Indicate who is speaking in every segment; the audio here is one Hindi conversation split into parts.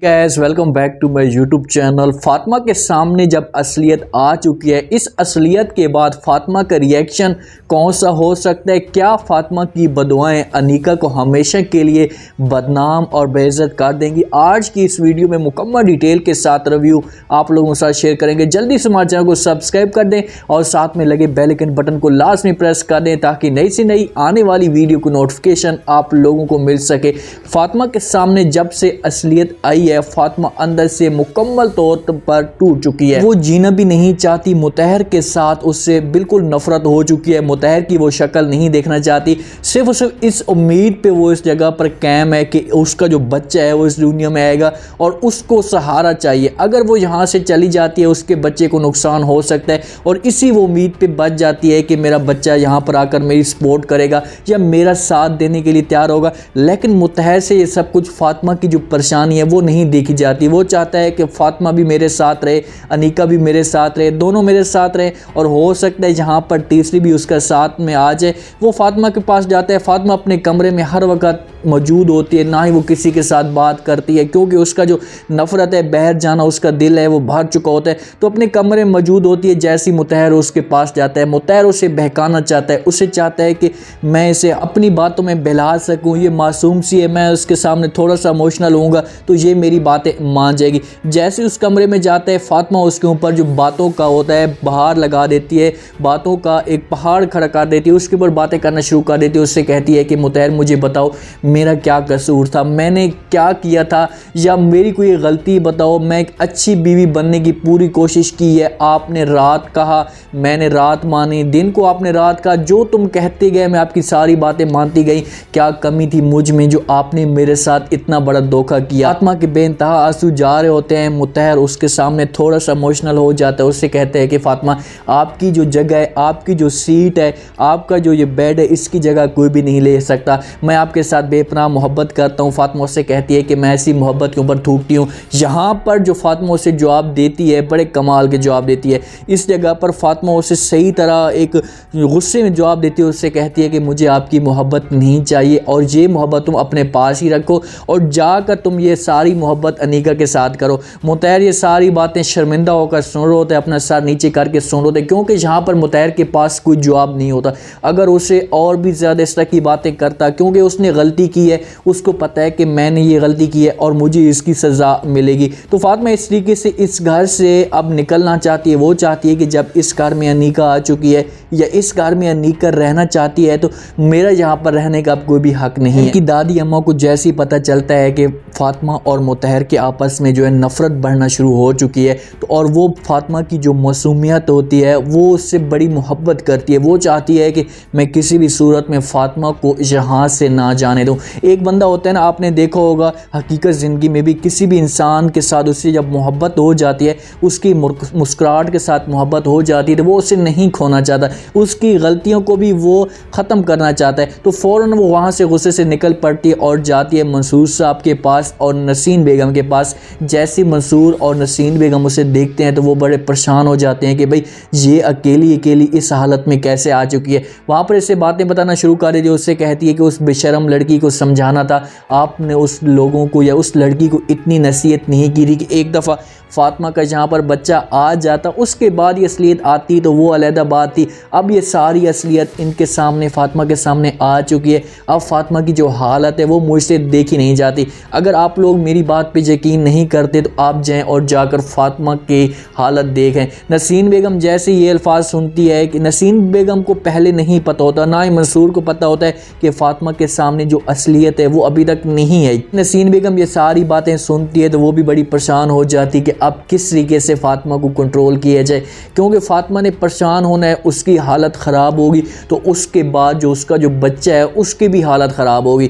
Speaker 1: Guys welcome back to my YouTube channel. Fatima के सामने जब असलियत आ चुकी है, इस असलियत के बाद फातिमा का रिएक्शन कौन सा हो सकता है? क्या फातिमा की बदुआएं अनीका को हमेशा के लिए बदनाम और बेइज्जत कर देंगी? आज की इस वीडियो में मुकम्मल डिटेल के साथ रिव्यू आप लोगों के साथ शेयर करेंगे। जल्दी से हमारे चैनल को सब्सक्राइब कर दें और साथ में लगे बेल आइकन बटन को लास्ट में प्रेस कर दें ताकि नई से नई आने वाली वीडियो को नोटिफिकेशन आप लोगों को मिल सके। फातिमा के सामने जब से असलियत आई, फातिमा अंदर से मुकम्मल तौर पर टूट चुकी है। वो जीना भी नहीं चाहती, मुतहर के साथ उससे बिल्कुल नफरत हो चुकी है। मुतहर की वो शक्ल नहीं देखना चाहती, सिर्फ और सिर्फ इस उम्मीद पे वो इस जगह पर कायम है कि उसका जो बच्चा है वो इस दुनिया में आएगा और उसको सहारा चाहिए। अगर वो यहाँ से चली जाती है उसके बच्चे को नुकसान हो सकता है और इसी वो उम्मीद पे बच जाती है कि मेरा बच्चा यहाँ पर आकर मेरी सपोर्ट करेगा या मेरा साथ देने के लिए तैयार होगा। लेकिन मुतहर से ये सब कुछ फातिमा की जो परेशानी है वो नहीं देखी जाती। वो चाहता है कि फातिमा भी मेरे साथ रहे, अनीका भी मेरे साथ रहे, दोनों मेरे साथ रहे और हो सकता है जहाँ पर तीसरी भी उसका साथ में आ जाए। वो फातिमा के पास जाता है, फातिमा अपने कमरे में हर वक्त मौजूद होती है, ना ही वो किसी के साथ बात करती है क्योंकि उसका जो नफरत है, बाहर जाना उसका दिल है वो भाग चुका होता है, तो अपने कमरे में मौजूद होती है। जैसी मुतहर उसके पास जाता है, मुतहर उसे बहकाना चाहता है, उसे चाहता है कि मैं इसे अपनी बातों में बहला सकूं, ये मासूम सी है, मैं उसके सामने थोड़ा सा इमोशनल होऊंगा तो ये मेरी बातें मान जाएगी। जैसे उस कमरे में जाता है, फातिमा उसके ऊपर जो बातों का होता है बहार लगा देती है, बातों का एक पहाड़ खड़ा कर देती है, उसके ऊपर बातें करना शुरू कर देती है। उससे कहती है कि मुतहर मुझे बताओ मेरा क्या कसूर था, मैंने क्या किया था या मेरी कोई गलती बताओ। मैं एक अच्छी बीवी बनने की पूरी कोशिश की है, आपने रात कहा मैंने रात मानी, दिन को आपने रात कहा, जो तुम कहते गए मैं आपकी सारी बातें मानती गई। क्या कमी थी मुझ में जो आपने मेरे साथ इतना बड़ा धोखा किया? फातिमा के बेइंतहा आंसू जा रहे होते हैं। मुतहर उसके सामने थोड़ा सा इमोशनल हो जाता है, उससे कहते हैं कि फातिमा आपकी जो जगह है, आपकी जो सीट है, आपका जो ये बेड है, इसकी जगह कोई भी नहीं ले सकता। मैं आपके साथ बेपनाह मोहब्बत करता हूँ। फातिमा उससे कहती है कि मैं ऐसी मोहब्बत के ऊपर थूकती हूँ। यहाँ पर जो फातिमा उसे जवाब देती है बड़े कमाल के जवाब देती है। इस जगह पर फातिमा उसे सही तरह एक गुस्से में जवाब देती है, उससे कहती है कि मुझे आपकी मोहब्बत नहीं चाहिए और ये मोहब्बत तुम अपने पास ही रखो और जाकर तुम ये सारी मोहब्बत अनीका के साथ करो। मुतहर ये सारी बातें शर्मिंदा होकर सुन रहे होते हैं, अपना सर नीचे करके सुन रहे होते हैं क्योंकि यहाँ पर मुतहर के पास कोई जवाब नहीं होता। अगर उसे और भी ज़्यादा इस तरह की बातें करता क्योंकि उसने गलती की है, उसको पता है कि मैंने ये गलती की है और मुझे इसकी सज़ा मिलेगी। तो फातिमा इस तरीके से इस घर से अब निकलना चाहती है। वो चाहती है कि जब इस घर में अनीका आ चुकी है या इस घर में अनीका रहना चाहती है तो मेरा यहाँ पर रहने का अब कोई भी हक नहीं है। कि दादी अम्मा को जैसे ही पता चलता है कि फातिमा और मुतहर के आपस में जो है नफ़रत बढ़ना शुरू हो चुकी है तो और वो फातिमा की जो मासूमियत होती है वो उससे बड़ी मोहब्बत करती है। वो चाहती है कि मैं किसी भी सूरत में फातिमा को यहाँ से ना जाने दूँ। एक बंदा होता है ना, आपने देखा होगा हकीकत ज़िंदगी में भी, किसी भी इंसान के साथ उससे जब मोहब्बत हो जाती है, उसकी मुस्कुराहट के साथ मोहब्बत हो जाती है तो वो उसे नहीं खोना चाहता, उसकी गलतियों को भी वो ख़त्म करना चाहता है। तो फ़ौरन वो वहाँ से गुस्से से निकल पड़ती है और जाती है मंसूर साहब के पास और नसीन बेगम के पास। जैसे मंसूर और नसीन बेगम उसे देखते हैं तो वो बड़े परेशान हो जाते हैं कि भाई ये अकेली अकेली इस हालत में कैसे आ चुकी है। वहाँ पर ऐसे बातें बताना शुरू कर देती है। उससे कहती है कि उस बेशरम लड़की को समझाना था, आपने उस लोगों को या उस लड़की को इतनी नसीहत नहीं की थी कि एक दफ़ा फातिमा का जहाँ पर बच्चा आ जाता उसके बाद ये असलियत आती तो वो अलहदा बात थी। अब ये सारी असलियत इनके सामने, फातिमा के सामने आ चुकी है। अब फातिमा की जो हालत है वो मुझसे देखी नहीं जाती। अगर आप लोग मेरी बात पे यकीन नहीं करते तो आप जाएं और जाकर फातिमा की हालत देखें। नसीन बेगम जैसे ये अल्फाज सुनती है कि नसीन बेगम को पहले नहीं पता होता, ना ही मंसूर को पता होता है कि फातिमा के सामने जो असलियत है वो अभी तक नहीं है। नसीन बेगम ये सारी बातें सुनती है तो वो भी बड़ी परेशान हो जाती कि अब किस तरीके से फातिमा को कंट्रोल किया जाए क्योंकि फातिमा ने परेशान होना है, उसकी हालत ख़राब होगी तो उसके बाद जो उसका जो बच्चा है उसकी भी हालत ख़राब होगी।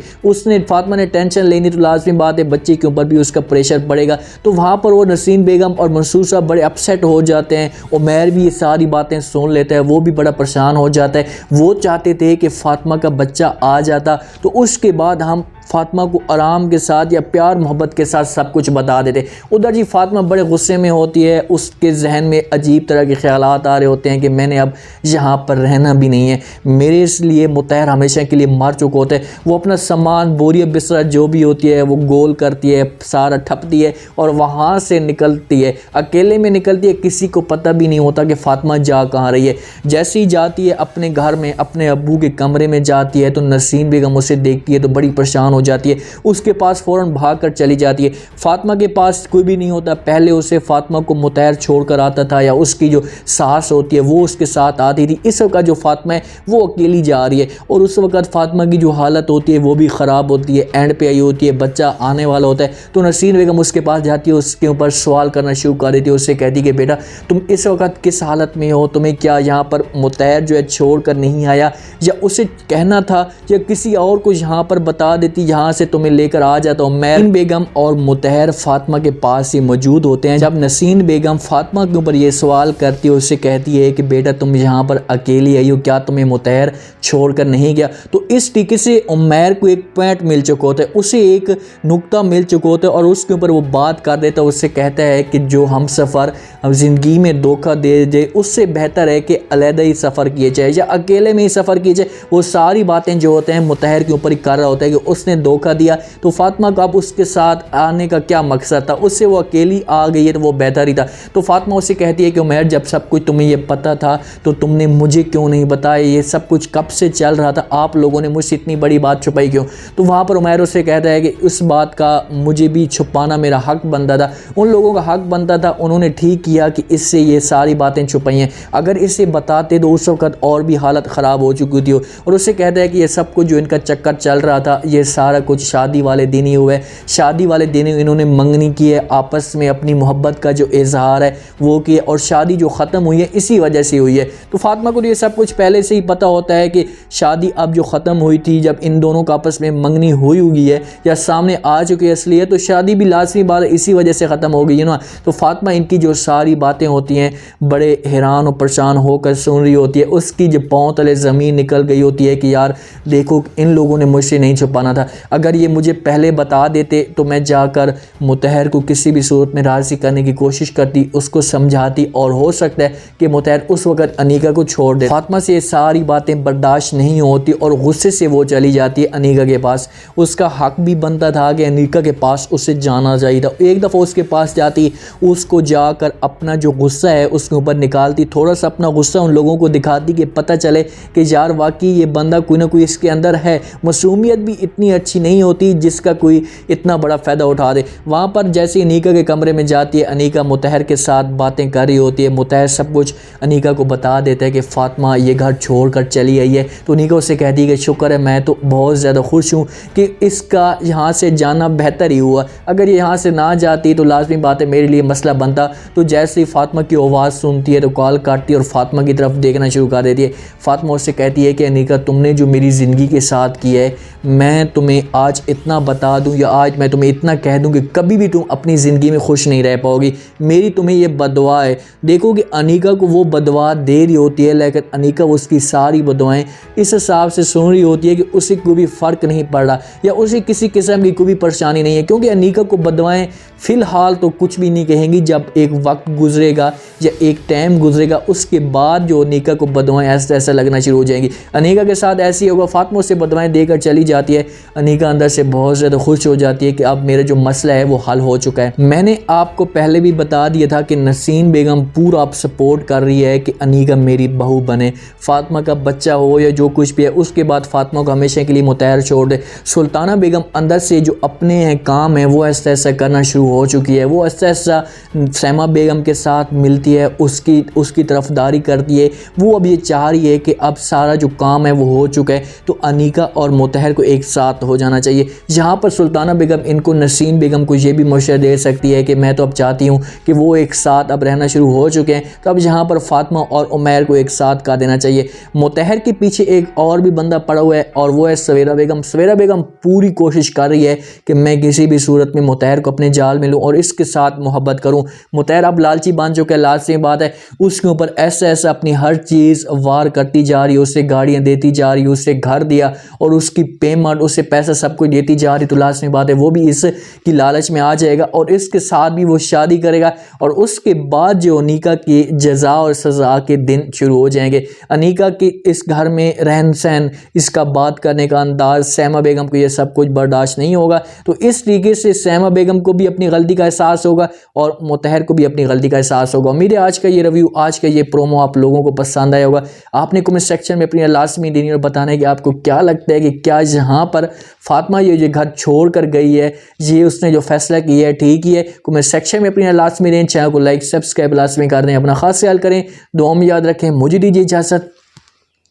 Speaker 1: फातिमा ने टेंशन लेनी तो लाजमी बात है, बच्चे के ऊपर भी उसका प्रेशर पड़ेगा। तो वहाँ पर वो नसीन बेगम और मंसूर साहब बड़े अपसेट हो जाते हैं। उमैर भी ये सारी बातें सुन लेता है, वो भी बड़ा परेशान हो जाता है। वो चाहते थे कि फातिमा का बच्चा आ जाता तो उसके बाद हम फातिमा को आराम के साथ या प्यार मोहब्बत के साथ सब कुछ बता देते। उधर जी फातिमा बड़े गुस्से में होती है, उसके जहन में अजीब तरह के ख्यालात आ रहे होते हैं कि मैंने अब यहाँ पर रहना भी नहीं है, मेरे लिए मुतहर हमेशा के लिए मर चुका होता है। वो अपना सामान बोरिया बिस्तरा जो भी होती है वो गोल करती है, सारा ठपती है और वहाँ से निकलती है, अकेले में निकलती है, किसी को पता भी नहीं होता कि फातिमा जा कहाँ रही है। जैसे ही जाती है अपने घर में, अपने अब्बू के कमरे में जाती है तो नसीन बेगम उसे देखती है तो बड़ी परेशान हो जाती है, उसके पास फ़ौरन भाग कर चली जाती है। फातिमा के पास कोई भी नहीं होता। पहले उसे फातिमा को मुतहर छोड़ कर आता था या उसकी जो सास होती है वो उसके साथ आती थी। इस वक्त जो फातिमा है वो अकेली जा रही है और उस वक्त फातिमा की जो हालत होती है वो भी ख़राब होती है, एंड पे आई होती है, बच्चा आने वाला होता है। तो नसीन बेगम उसके पास जाती है, उसके ऊपर सवाल करना शुरू कर देती है, उससे कहती है कि बेटा तुम इस वक्त किस हालत में हो, तुम्हें क्या यहाँ पर मुतहर जो है छोड़ कर नहीं आया, या उसे कहना था या किसी और को यहाँ पर बता देती, यहाँ से तुम्हें लेकर आ जाता हूँ। नसीन बेगम और मुतहर फातिमा के पास ही मौजूद होते हैं। जब नसीन बेगम फातिमा के ऊपर ये सवाल करती है, उससे कहती है कि बेटा तुम यहाँ पर अकेली आई हो, क्या तुम्हें मुतहर छोड़कर नहीं गया। तो इस तरीके से उमैर को एक पॉइंट मिल चुका होता है, उसे एक नुक्ता मिल चुका होता है और उसके ऊपर वो बात कर देता है। उससे कहता है कि जो हम सफ़र ज़िंदगी में धोखा दे दे उससे बेहतर है कि अलहदा ही सफ़र किए जाए या अकेले में ही सफ़र किए जाए। वो सारी बातें जो होते हैं मुतहर के ऊपर ही कर रहा होता है कि उसने धोखा दिया, तो फातिमा का अब उसके साथ आने का क्या मकसद था, उससे वो अकेली आ गई है तो वो बेहतर ही था। तो फातिमा उससे कहती है कि उमैर जब सब कुछ तुम्हें ये पता था तो तुमने मुझे क्यों नहीं बताया, ये सब कुछ कब से चल रहा था, आप लोगों ने मुझसे इतनी बड़ी बात छुपाई क्यों। तो वहाँ पर उमैर उससे कहता है कि उस बात का मुझे भी छुपाना मेरा हक बनता था, उन लोगों का हक बनता था, उन्होंने ठीक किया कि इससे ये सारी बातें छुपाई हैं, अगर इसे बताते तो उस वक्त और भी हालत ख़राब हो चुकी थी। और उससे कहता है कि ये सब कुछ जो इनका चक्कर चल रहा था ये सारा कुछ शादी वाले दिन ही हुआ है, शादी वाले दिन इन्होंने मंगनी की है, आपस में अपनी मोहब्बत का जो इजहार है वो किया और शादी जो ख़त्म हुई है इसी वजह से हुई है। तो फातिमा को ये सब कुछ पहले से ही पता होता है कि शादी अब जो ख़त्म हुई थी, जब इन दोनों का आपस में मंगनी हुई है या सामने आ चुकी है असलियत, तो शादी भी लाजमी बात इसी वजह से ख़त्म हो गई है ना। तो फातिमा इनकी जो सारी बातें होती हैं बड़े हैरान और परेशान होकर सुन रही होती है, उसकी जो पाँव तले ज़मीन निकल गई होती है कि यार देखो इन लोगों ने मुझसे नहीं छुपाना था, अगर ये मुझे पहले बता देते तो मैं जाकर मुतहर को किसी भी सूरत में राज़ी करने की कोशिश करती, उसको समझाती और हो सकता है कि मुतहर उस वक्त अनीका को छोड़ दे। फातिमा से ये सारी बातें बर्दाश्त नहीं होती और गुस्से से वो चली जाती है अनीका के पास। उसका हक भी बनता था कि अनीका के पास उसे जाना चाहिए था। एक दफ़ा उसके पास जाती, उसको जाकर अपना जो गुस्सा है उसके ऊपर निकालती, थोड़ा सा अपना गुस्सा उन लोगों को दिखाती कि पता चले कि यार वाकई ये बंदा कोई ना कोई इसके अंदर है, मासूमियत भी इतनी अच्छी नहीं होती जिसका कोई इतना बड़ा फ़ायदा उठा दे। वहाँ पर जैसे अनीका के कमरे में जाती है, अनीका मुतहर के साथ बातें कर रही होती है, मुतहर सब कुछ अनीका को बता देता है कि फातिमा ये घर छोड़कर चली आई है। तो अनीका उससे कहती है कि शुक्र है, मैं तो बहुत ज़्यादा खुश हूँ कि इसका यहाँ से जाना बेहतर ही हुआ, अगर ये यहाँ से ना जाती तो लाजमी बात है मेरे लिए मसला बनता। तो जैसे ही फातिमा की आवाज़ सुनती है तो कॉल काटती है और फातिमा की तरफ देखना शुरू कर देती है। फातिमा उससे कहती है कि अनीका तुमने जो मेरी ज़िंदगी के साथ किया है, मैं तुम्हें आज इतना बता दूं या आज मैं तुम्हें इतना कह दूं कि कभी भी तुम अपनी ज़िंदगी में खुश नहीं रह पाओगी, मेरी तुम्हें ये बदवा है। देखो कि अनीका को वो बदवा दे रही होती है, लेकिन अनीका उसकी सारी बदवाएं इस हिसाब से सुन रही होती है कि उसे कोई भी फ़र्क नहीं पड़ रहा या उसे किसी किस्म की कोई भी परेशानी नहीं है, क्योंकि अनीका को बदवाएं फ़िलहाल तो कुछ भी नहीं कहेंगी। जब एक वक्त गुजरेगा या एक टाइम गुजरेगा उसके बाद जो अनीका को बदवाएं ऐसा लगना शुरू हो जाएंगी। अनीका के साथ ऐसी होगा, फातिमा से बदवाएं देकर चली जाती है, अनीका अंदर से बहुत ज़्यादा खुश हो जाती है कि अब मेरा जो मसला है वो हल हो चुका है। मैंने आपको पहले भी बता दिया था कि नसीन बेगम पूरा आप सपोर्ट कर रही है कि अनीका मेरी बहू बने, फातिमा का बच्चा हो या जो कुछ भी है, उसके बाद फातिमा को हमेशा के लिए मुतहर छोड़ दे। सुल्ताना बेगम अंदर से जो अपने हैं काम है वो ऐसा ऐसा करना शुरू हो चुकी है, वो ऐसा ऐसा सैमा बेगम के साथ मिलती है, उसकी तरफदारी करती है। वो अब ये चाह रही है कि अब सारा जो काम है वो हो चुका है तो अनीका और मुतहर को एक साथ हो जाना चाहिए। यहाँ पर सुल्ताना बेगम इनको नसीन बेगम को ये भी मशवरा दे सकती है कि मैं तो अब चाहती हूँ कि वो एक साथ अब रहना शुरू हो चुके हैं, तो अब यहाँ पर फातिमा और उमैर को एक साथ कर देना चाहिए। मुतहर के पीछे एक और भी बंदा पड़ा हुआ है और वो है सवेरा बेगम। सवेरा बेगम पूरी कोशिश कर रही है कि मैं किसी भी सूरत में मुतहर को अपने जाल में लूँ और इसके साथ मोहब्बत करूँ। मुतहर अब लालची बन चुका है, लालची बात है, उसके ऊपर ऐसा ऐसा अपनी हर चीज़ वार करती जा रही है, उससे गाड़ियाँ देती जा रही है, उससे घर दिया और उसकी पेमेंट, उससे पैसा सब कुछ देती जा रही, तो लास्ट में बात है वो भी इसकी लालच में आ जाएगा और इसके साथ भी वो शादी करेगा। और उसके बाद जो अनीका की जजा और सज़ा के दिन शुरू हो जाएंगे। अनीका की इस घर में रहन सहन, इसका बात करने का अंदाज, सैमा बेगम को ये सब कुछ बर्दाश्त नहीं होगा। तो इस तरीके से सैमा बेगम को भी अपनी गलती का एहसास होगा और मुतहर को भी अपनी गलती का एहसास होगा। उम्मीद है आज का ये रिव्यू, आज का ये प्रोमो आप लोगों को पसंद आया होगा। आपने कमेंट सेक्शन में अपनी लाजमी देनी और बताना है कि आपको क्या लगता है कि क्या यहाँ पर फातिमा ये घर छोड़ कर गई है, ये उसने जो फैसला किया है ठीक ही है। कमेंट सेक्शन में अपनी लाजमी दें, चैनल को लाइक सब्सक्राइब लाजमी कर दें, अपना खास ख्याल करें, दुआ में याद रखें। मुझे दीजिए इजाज़त,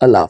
Speaker 1: अल्लाह।